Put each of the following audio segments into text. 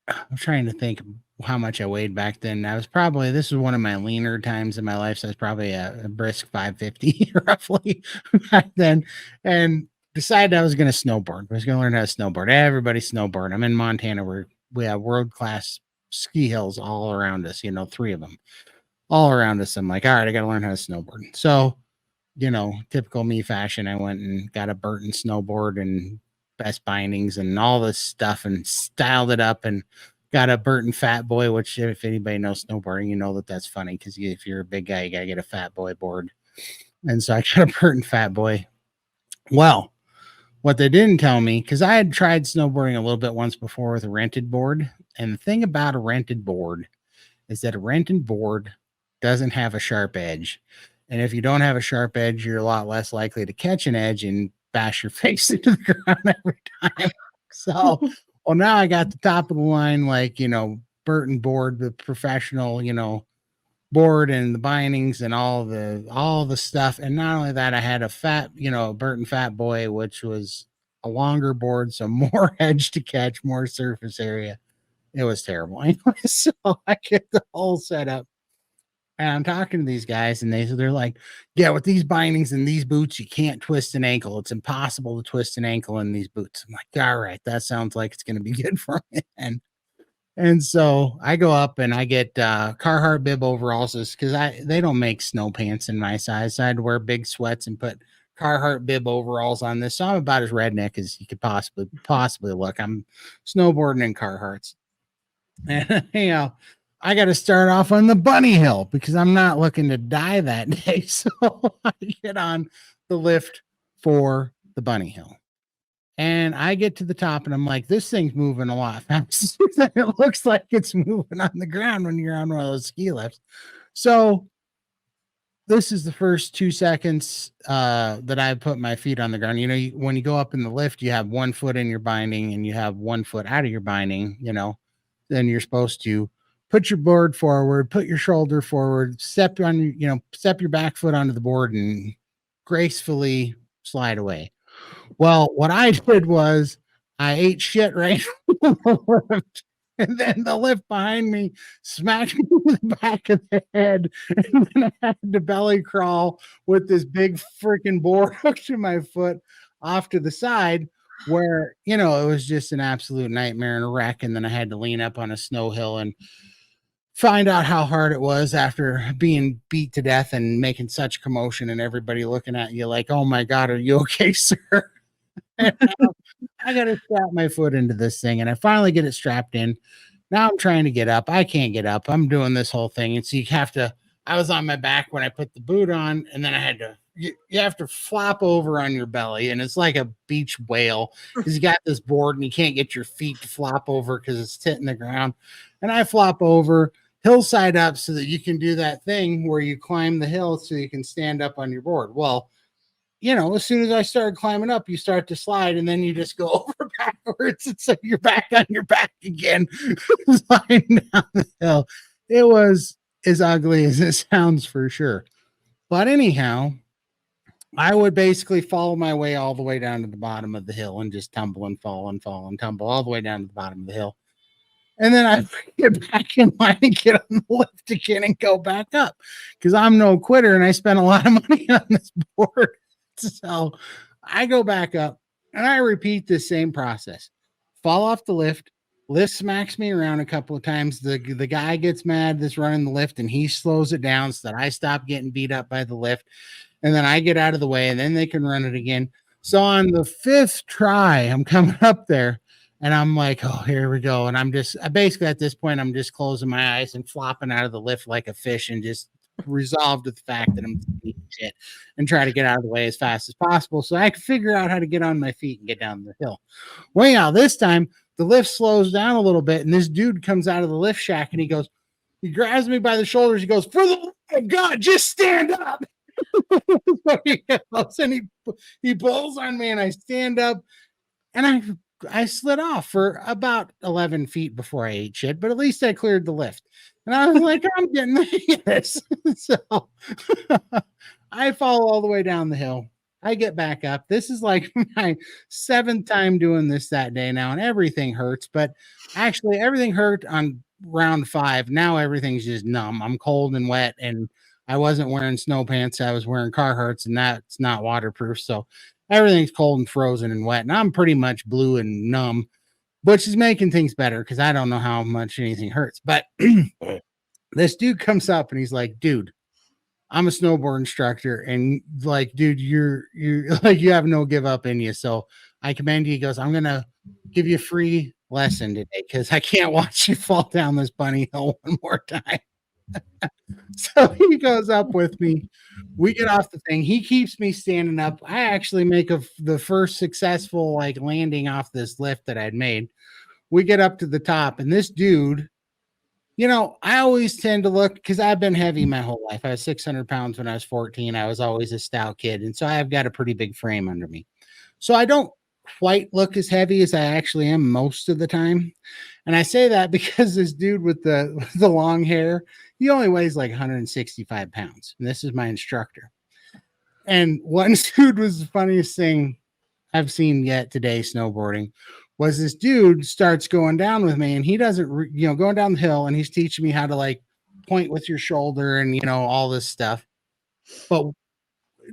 I'm trying to think how much I weighed back then. This was one of my leaner times in my life. So I was probably a brisk 550 roughly back then. And decided I was going to snowboard. I was going to learn how to snowboard. Everybody snowboard. I'm in Montana where we have world class ski hills all around us, three of them all around us. I'm like, all right, I got to learn how to snowboard. So, typical me fashion, I went and got a Burton snowboard and best bindings and all this stuff and styled it up and got a Burton Fat Boy, which if anybody knows snowboarding, you know that that's funny because if you're a big guy, you got to get a Fat Boy board. And so I got a Burton Fat Boy. Well, what they didn't tell me, because I had tried snowboarding a little bit once before with a rented board. And the thing about a rented board is that a rented board doesn't have a sharp edge. And if you don't have a sharp edge, you're a lot less likely to catch an edge and bash your face into the ground every time. So, well, now I got the top of the line, like, Burton board, the professional, board and the bindings and all the stuff. And not only that, I had a fat, Burton Fat Boy, which was a longer board, so more edge to catch, more surface area. It was terrible. Anyway, so I get the whole setup. And I'm talking to these guys, and they're like, "Yeah, with these bindings and these boots, you can't twist an ankle. It's impossible to twist an ankle in these boots." I'm like, "All right, that sounds like it's going to be good for me." And so I go up and I get Carhartt bib overalls because they don't make snow pants in my size. So I had to wear big sweats and put Carhartt bib overalls on this. So I'm about as redneck as you could possibly look. I'm snowboarding in Carhartts. And I got to start off on the bunny hill because I'm not looking to die that day. So I get on the lift for the bunny hill. And I get to the top and I'm like, this thing's moving a lot faster than it looks like it's moving on the ground when you're on one of those ski lifts. So this is the first 2 seconds that I put my feet on the ground. When you go up in the lift, you have 1 foot in your binding and you have 1 foot out of your binding, then you're supposed to put your board forward, put your shoulder forward, step your back foot onto the board and gracefully slide away. Well, what I did was I ate shit right on the lift, and then the lift behind me smacked me in the back of the head, and then I had to belly crawl with this big freaking board hooked to my foot off to the side where, it was just an absolute nightmare and a wreck. And then I had to lean up on a snow hill and find out how hard it was after being beat to death and making such commotion and everybody looking at you like, "Oh my God, are you okay, sir?" And I got to strap my foot into this thing and I finally get it strapped in. Now I'm trying to get up. I can't get up. I'm doing this whole thing. And so I was on my back when I put the boot on, and then you have to flop over on your belly. And it's like a beach whale because you got this board and you can't get your feet to flop over because it's hitting the ground. And I flop over hillside up so that you can do that thing where you climb the hill so you can stand up on your board. Well, as soon as I started climbing up, you start to slide and then you just go over backwards. And so you're back on your back again, sliding down the hill. It was as ugly as it sounds for sure. But anyhow, I would basically follow my way all the way down to the bottom of the hill and just tumble and fall and fall and tumble all the way down to the bottom of the hill. And then I get back in line and get on the lift again and go back up because I'm no quitter and I spent a lot of money on this board. So I go back up and I repeat the same process. Fall off the lift smacks me around a couple of times. The guy gets mad that's running the lift and he slows it down so that I stop getting beat up by the lift. And then I get out of the way and then they can run it again. So on the 5th try, I'm coming up there. And I'm like, oh, here we go. And basically at this point, I'm just closing my eyes and flopping out of the lift like a fish and just resolved with the fact that I'm eating shit and try to get out of the way as fast as possible so I can figure out how to get on my feet and get down the hill. Well, yeah, this time the lift slows down a little bit and this dude comes out of the lift shack and he grabs me by the shoulders. He goes, "For the love of God, just stand up." So he goes and he pulls on me and I stand up and I slid off for about 11 feet before I ate shit, but at least I cleared the lift. And I was like, I'm getting this. So I fall all the way down the hill. I get back up. This is like my seventh time doing this that day now, and everything hurts. But actually, everything hurt on round five. Now everything's just numb. I'm cold and wet, and I wasn't wearing snow pants. I was wearing Carhartts, and that's not waterproof. So everything's cold and frozen and wet, and I'm pretty much blue and numb, which is making things better because I don't know how much anything hurts. But this dude comes up and he's like, dude, I'm a snowboard instructor, and like, dude, you're like, you have no give up in you. So I commend you. He goes, I'm gonna give you a free lesson today because I can't watch you fall down this bunny hill one more time. So he goes up with me. We get off the thing. He keeps me standing up. I actually make the first successful like landing off this lift that I'd made. We get up to the top, and this dude, I always tend to look because I've been heavy my whole life. I was 600 pounds when I was 14. I was always a stout kid. And so I've got a pretty big frame under me. So I don't quite look as heavy as I actually am most of the time. And I say that because this dude with the long hair, he only weighs like 165 pounds. And this is my instructor. And one dude was the funniest thing I've seen yet today snowboarding was this dude starts going down with me, and he doesn't, going down the hill, and he's teaching me how to like point with your shoulder and, all this stuff. But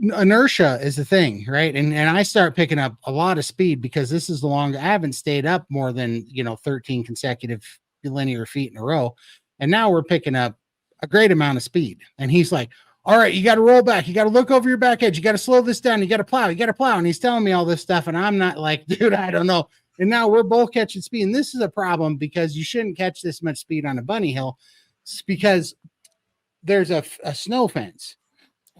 inertia is the thing, right? And I start picking up a lot of speed because this is the long, I haven't stayed up more than, 13 consecutive linear feet in a row. And now we're picking up a great amount of speed. And he's like, all right, you got to roll back. You got to look over your back edge. You got to slow this down. You got to plow. You got to plow. And he's telling me all this stuff. And I'm not like, dude, I don't know. And now we're both catching speed. And this is a problem because you shouldn't catch this much speed on a bunny hill. It's because there's a snow fence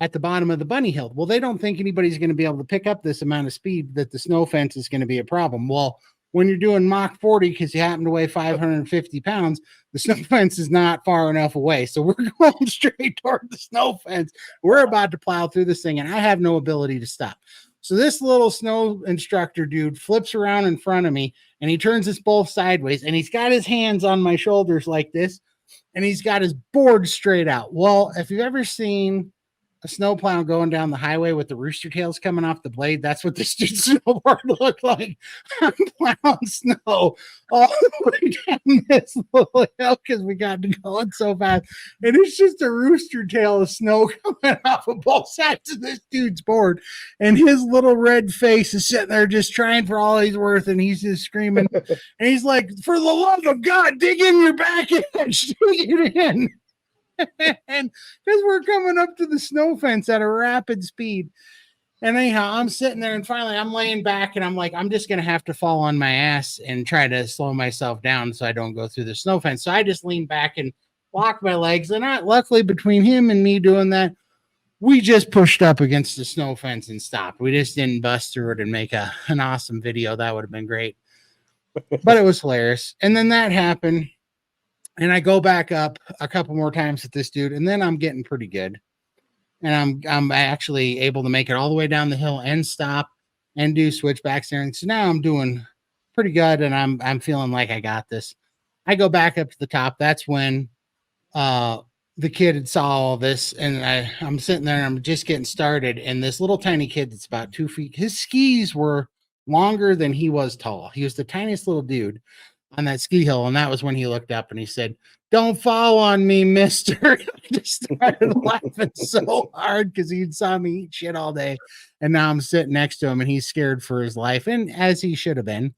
at the bottom of the bunny hill. Well, they don't think anybody's going to be able to pick up this amount of speed that the snow fence is going to be a problem. Well, when you're doing Mach 40 because you happen to weigh 550 pounds, the snow fence is not far enough away. So we're going straight toward the snow fence. We're about to plow through this thing, and I have no ability to stop. So this little snow instructor dude flips around in front of me, and he turns us both sideways, and he's got his hands on my shoulders like this, and he's got his board straight out. Well, if you've ever seen a snowplow going down the highway with the rooster tails coming off the blade, that's what this dude's snowboard looked like. I'm plowing snow all the way down this little hill because we got to going so fast. And it's just a rooster tail of snow coming off of both sides of this dude's board. And his little red face is sitting there just trying for all he's worth. And he's just screaming. And he's like, for the love of God, dig in your back edge. Dig it in. And because we're coming up to the snow fence at a rapid speed. And anyhow, I'm sitting there, and finally I'm laying back, and I'm like, I'm just going to have to fall on my ass and try to slow myself down so I don't go through the snow fence. So I just lean back and lock my legs. And luckily, between him and me doing that, we just pushed up against the snow fence and stopped. We just didn't bust through it and make an awesome video. That would have been great. But it was hilarious. And then that happened. And I go back up a couple more times with this dude, and then I'm getting pretty good. And I'm actually able to make it all the way down the hill and stop and do switchbacks there. And so now I'm doing pretty good, and I'm feeling like I got this. I go back up to the top. That's when the kid had saw all this, and I'm sitting there, and I'm just getting started. And this little tiny kid that's about 2 feet, his skis were longer than he was tall. He was the tiniest little dude on that ski hill. And that was when he looked up and he said, "Don't fall on me, mister." I just started laughing so hard because he saw me eat shit all day. And now I'm sitting next to him, and he's scared for his life, and as he should have been.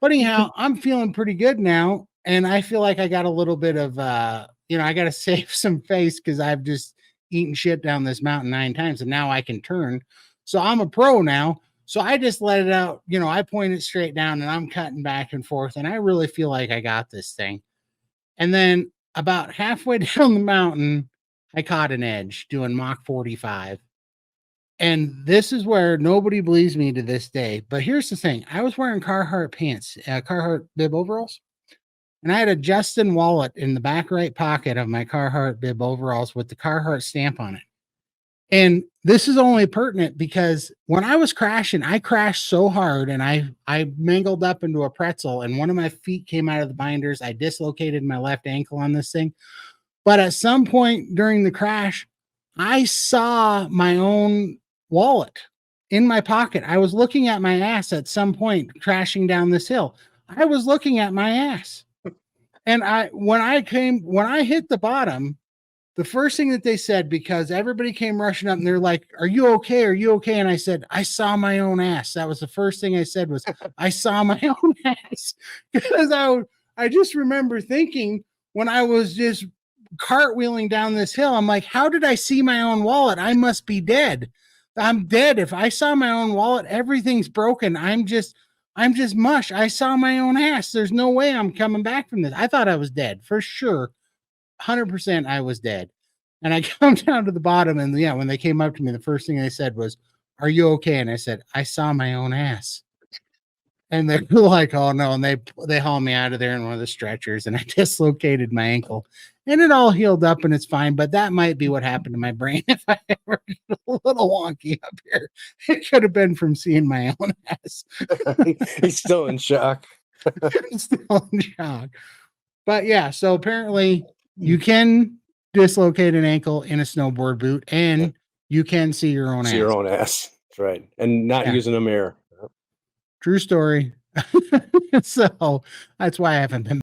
But anyhow, I'm feeling pretty good now. And I feel like I got a little bit of, I got to save some face because I've just eaten shit down this mountain 9 times, and now I can turn. So I'm a pro now. So I just let it out, I point it straight down, and I'm cutting back and forth, and I really feel like I got this thing. And then about halfway down the mountain, I caught an edge doing Mach 45. And this is where nobody believes me to this day. But here's the thing. I was wearing Carhartt pants, Carhartt bib overalls, and I had a Justin wallet in the back right pocket of my Carhartt bib overalls with the Carhartt stamp on it. And this is only pertinent because when I was crashing, I crashed so hard, and I mangled up into a pretzel, and one of my feet came out of the binders. I dislocated my left ankle on this thing. But at some point during the crash, I saw my own wallet in my pocket. I was looking at my ass at some point crashing down this hill. I was looking at my ass. And when I hit the bottom, the first thing that they said, because everybody came rushing up and they're like, "Are you okay? Are you okay?" And I said, "I saw my own ass." That was the first thing I said was, "I saw my own ass." Because I just remember thinking when I was just cartwheeling down this hill, I'm like, "How did I see my own wallet? I must be dead. I'm dead. If I saw my own wallet, everything's broken. I'm just mush. I saw my own ass. There's no way I'm coming back from this." I thought I was dead for sure. 100% I was dead. And I come down to the bottom, and yeah, when they came up to me, the first thing they said was, "Are you okay?" And I said, "I saw my own ass." And they were like, "Oh no." And they hauled me out of there in one of the stretchers, and I dislocated my ankle. And it all healed up and it's fine. But that might be what happened to my brain if I ever get a little wonky up here. It could have been from seeing my own ass. He's still in shock. Still in shock. But yeah, so apparently you can dislocate an ankle in a snowboard boot, and you can see your own See ass. your own ass. That's right. And not Yeah. using a mirror. True story. So that's why I haven't been